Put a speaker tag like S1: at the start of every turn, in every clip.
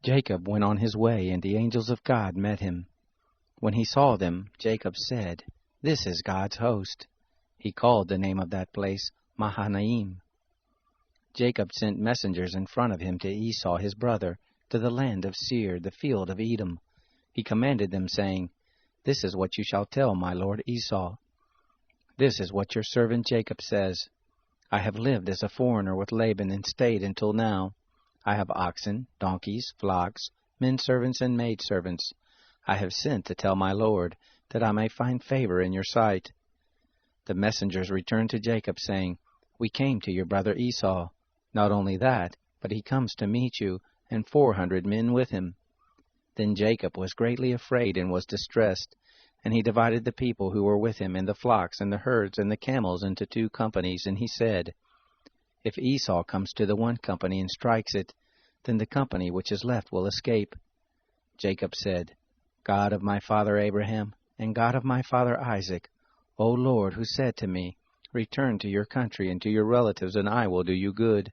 S1: Jacob went on his way, and the angels of God met him. When he saw them, Jacob said, "This is God's host." He called the name of that place Mahanaim. Jacob sent messengers in front of him to Esau his brother, to the land of Seir, the field of Edom. He commanded them, saying, "This is what you shall tell my lord Esau. This is what your servant Jacob says. I have lived as a foreigner with Laban and stayed until now. I have oxen, donkeys, flocks, men servants and maid servants. I have sent to tell my lord, that I may find favor in your sight." The messengers returned to Jacob, saying, "We came to your brother Esau. Not only that, but he comes to meet you, and 400 men with him." Then Jacob was greatly afraid and was distressed, and he divided the people who were with him, and the flocks, and the herds, and the camels into 2 companies, and he said, "If Esau comes to the one company and strikes it, then the company which is left will escape." Jacob said, "God of my father Abraham, and God of my father Isaac, O Lord, who said to me, 'Return to your country and to your relatives, and I will do you good,'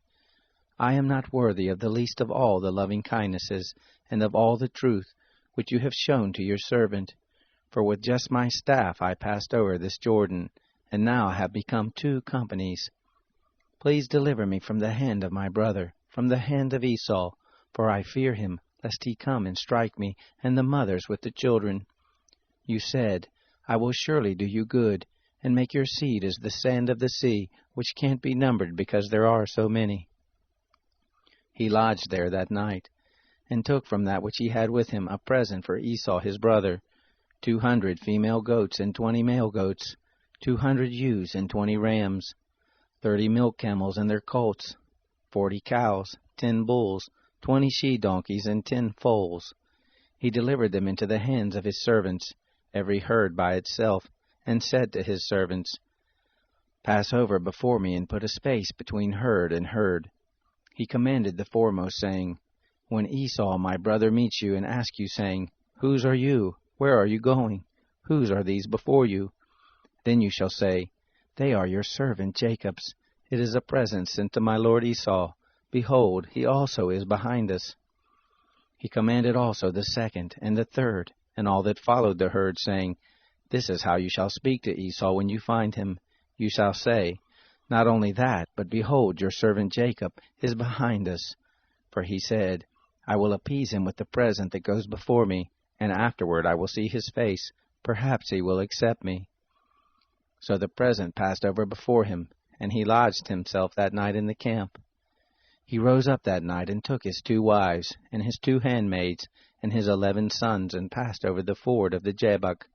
S1: I am not worthy of the least of all the loving kindnesses and of all the truth which you have shown to your servant. For with just my staff I passed over this Jordan, and now have become 2 companies. Please deliver me from the hand of my brother, from the hand of Esau, for I fear him, lest he come and strike me, and the mothers with the children. You said, 'I will surely do you good, and make your seed as the sand of the sea, which can't be numbered because there are so many.'" He lodged there that night, and took from that which he had with him a present for Esau his brother, 200 female goats and 20 male goats, 200 ewes and 20 rams, 30 milk camels and their colts, 40 cows, 10 bulls, 20 she-donkeys, and 10 foals. He delivered them into the hands of his servants, every herd by itself, and said to his servants, "Pass over before me and put a space between herd and herd." He commanded the foremost, saying, "When Esau my brother meets you and asks you, saying, 'Whose are you? Where are you going? Whose are these before you?' then you shall say, 'They are your servant Jacob's. It is a present sent to my lord Esau. Behold, he also is behind us.'" He commanded also the second and the third, and all that followed the herd, saying, "This is how you shall speak to Esau when you find him. You shall say, 'Not only that, but behold, your servant Jacob is behind us.' For he said, 'I will appease him with the present that goes before me, and afterward I will see his face. Perhaps he will accept me.'" So the present passed over before him, and he lodged himself that night in the camp. He rose up that night and took his 2 wives, and his 2 handmaids, and his 11 sons, and passed over the ford of the Jabbok.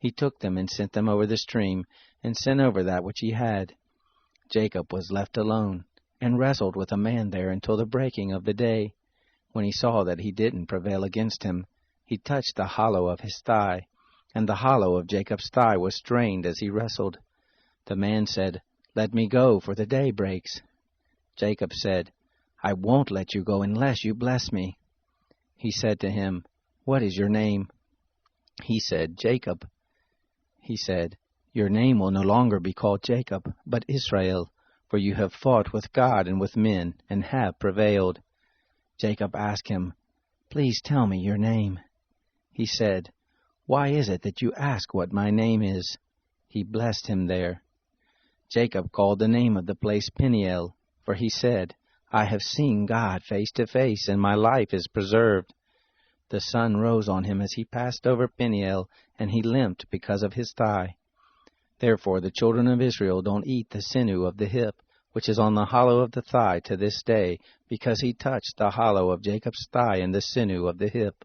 S1: He took them and sent them over the stream, and sent over that which he had. Jacob was left alone, and wrestled with a man there until the breaking of the day. When he saw that he didn't prevail against him, he touched the hollow of his thigh, and the hollow of Jacob's thigh was strained as he wrestled. The man said, "Let me go, for the day breaks." Jacob said, "I won't let you go unless you bless me." He said to him, "What is your name?" He said, "Jacob." He said, "Your name will no longer be called Jacob, but Israel, for you have fought with God and with men, and have prevailed." Jacob asked him, "Please tell me your name." He said, "Why is it that you ask what my name is?" He blessed him there. Jacob called the name of the place Peniel, for he said, "I have seen God face to face, and my life is preserved." The sun rose on him as he passed over Peniel, and he limped because of his thigh. Therefore the children of Israel don't eat the sinew of the hip, which is on the hollow of the thigh to this day, because he touched the hollow of Jacob's thigh and the sinew of the hip.